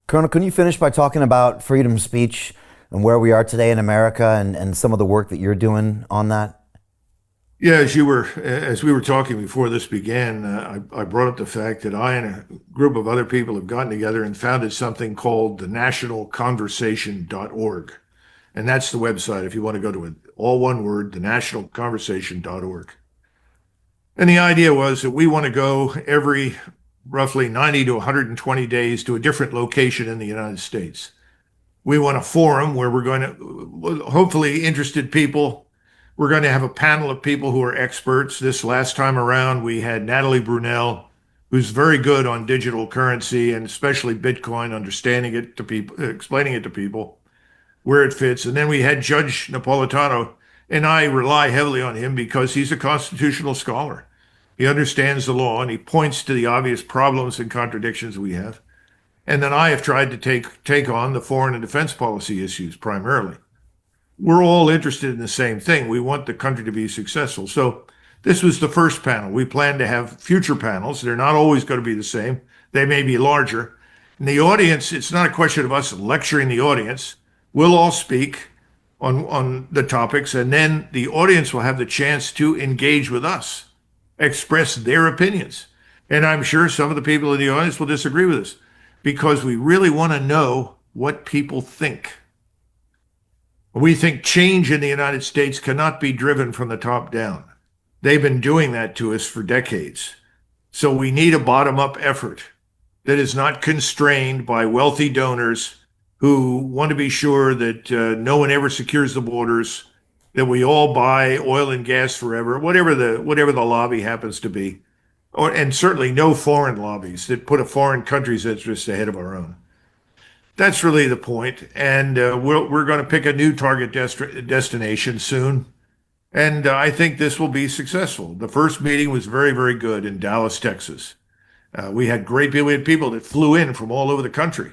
Colonel, can you finish by talking about freedom of speech and where we are today in America and some of the work that you're doing on that? Yeah, as we were talking before this began, I brought up the fact that I and a group of other people have gotten together and founded something called the nationalconversation.org. And that's the website if you want to go to it. All one word, the nationalconversation.org. And the idea was that we want to go every roughly 90 to 120 days to a different location in the United States. We want a forum where we're going to, hopefully, interested people. We're going to have a panel of people who are experts. This last time around, we had Natalie Brunell, who's very good on digital currency and especially Bitcoin, understanding it to people, explaining it to people, where it fits. And then we had Judge Napolitano, and I rely heavily on him because he's a constitutional scholar. He understands the law and he points to the obvious problems and contradictions we have. And then I have tried to take on the foreign and defense policy issues primarily. We're all interested in the same thing. We want the country to be successful. So this was the first panel. We plan to have future panels. They're not always going to be the same. They may be larger. And the audience, it's not a question of us lecturing the audience. We'll all speak on the topics, and then the audience will have the chance to engage with us, express their opinions. And I'm sure some of the people in the audience will disagree with us because we really want to know what people think. We think change in the United States cannot be driven from the top down. They've been doing that to us for decades. So we need a bottom-up effort that is not constrained by wealthy donors who want to be sure that no one ever secures the borders, that we all buy oil and gas forever, whatever the lobby happens to be, and certainly no foreign lobbies that put a foreign country's interests ahead of our own. That's really the point. And we're going to pick a new target destination soon. And I think this will be successful. The first meeting was very, very good in Dallas, Texas. We had great people. We had people that flew in from all over the country.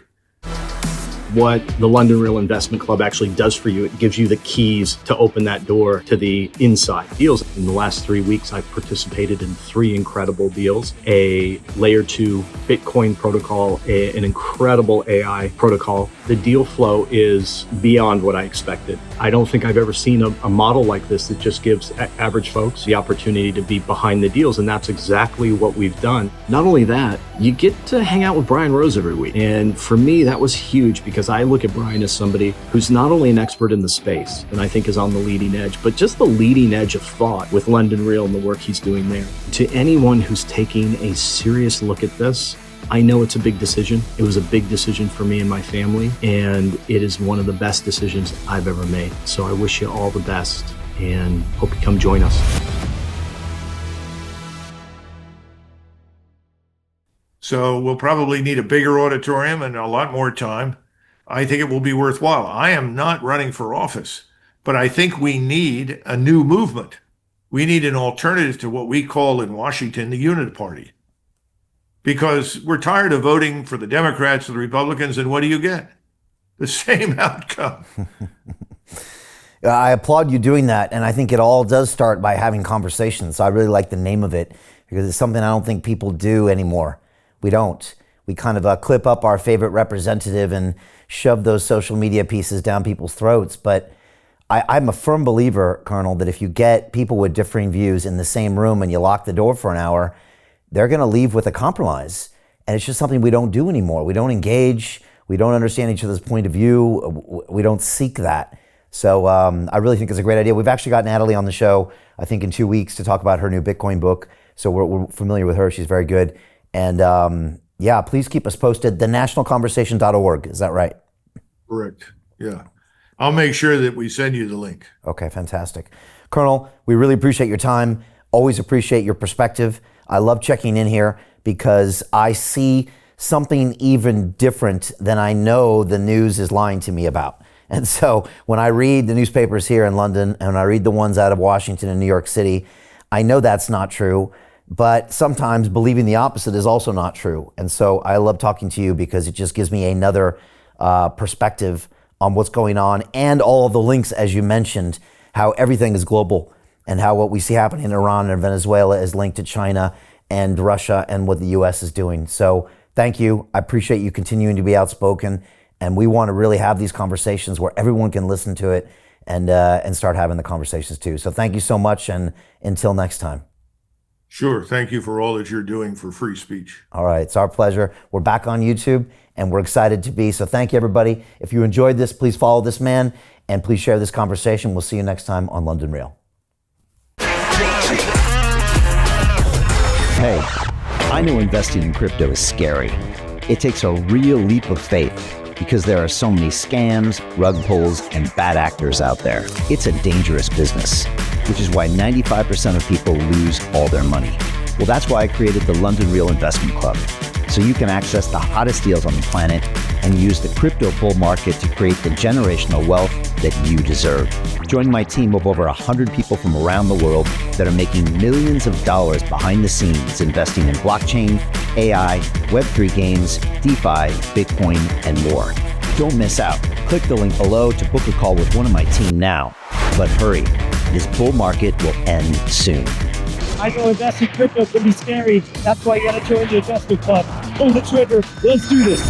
What the London Real Investment Club actually does for you, it gives you the keys to open that door to the inside deals. In the last 3 weeks, I've participated in 3 incredible deals: a layer 2 Bitcoin protocol, an incredible AI protocol. The deal flow is beyond what I expected. I don't think I've ever seen a model like this that just gives average folks the opportunity to be behind the deals, and that's exactly what we've done. Not only that, you get to hang out with Brian Rose every week, and for me, that was huge because I look at Brian as somebody who's not only an expert in the space, and I think is on the leading edge, but just the leading edge of thought with London Real and the work he's doing there. To anyone who's taking a serious look at this, I know it's a big decision. It was a big decision for me and my family, and it is one of the best decisions I've ever made. So I wish you all the best and hope you come join us. So we'll probably need a bigger auditorium and a lot more time. I think it will be worthwhile. I am not running for office, but I think we need a new movement. We need an alternative to what we call in Washington the unit party. Because we're tired of voting for the Democrats or the Republicans, and what do you get? The same outcome. I applaud you doing that, and I think it all does start by having conversations. So I really like the name of it because it's something I don't think people do anymore. We don't. We kind of clip up our favorite representative and shove those social media pieces down people's throats. But I'm a firm believer, Colonel, that if you get people with differing views in the same room and you lock the door for an hour, they're going to leave with a compromise. And it's just something we don't do anymore. We don't engage. We don't understand each other's point of view. We don't seek that. So I really think it's a great idea. We've actually got Natalie on the show, I think in 2 weeks, to talk about her new Bitcoin book. So we're familiar with her. She's very good. And yeah, please keep us posted. thenationalconversation.org. Is that right? Correct. Yeah. I'll make sure that we send you the link. Okay, fantastic. Colonel, we really appreciate your time. Always appreciate your perspective. I love checking in here because I see something even different than I know the news is lying to me about. And so when I read the newspapers here in London and I read the ones out of Washington and New York City, I know that's not true. But sometimes believing the opposite is also not true. And so I love talking to you because it just gives me another perspective on what's going on and all of the links, as you mentioned, how everything is global and how what we see happening in Iran and Venezuela is linked to China and Russia and what the U.S. is doing. So Thank you. I appreciate you continuing to be outspoken. And we want to really have these conversations where everyone can listen to it and start having the conversations too. So thank you so much. And until next time. Sure. Thank you for all that you're doing for free speech. All right. It's our pleasure. We're back on YouTube and we're excited to be. So thank you, everybody. If you enjoyed this, please follow this man and please share this conversation. We'll see you next time on London Real. Hey, I know investing in crypto is scary. It takes a real leap of faith because there are so many scams, rug pulls, and bad actors out there. It's a dangerous business, which is why 95% of people lose all their money. Well, that's why I created the London Real Investment Club, so you can access the hottest deals on the planet and use the crypto bull market to create the generational wealth that you deserve. Join my team of over 100 people from around the world that are making millions of dollars behind the scenes investing in blockchain, AI, Web3 games, DeFi, Bitcoin, and more. Don't miss out. Click the link below to book a call with one of my team now. But hurry, this bull market will end soon. I know investing crypto can be scary. That's why you gotta join the investment club. Pull the trigger. Let's do this.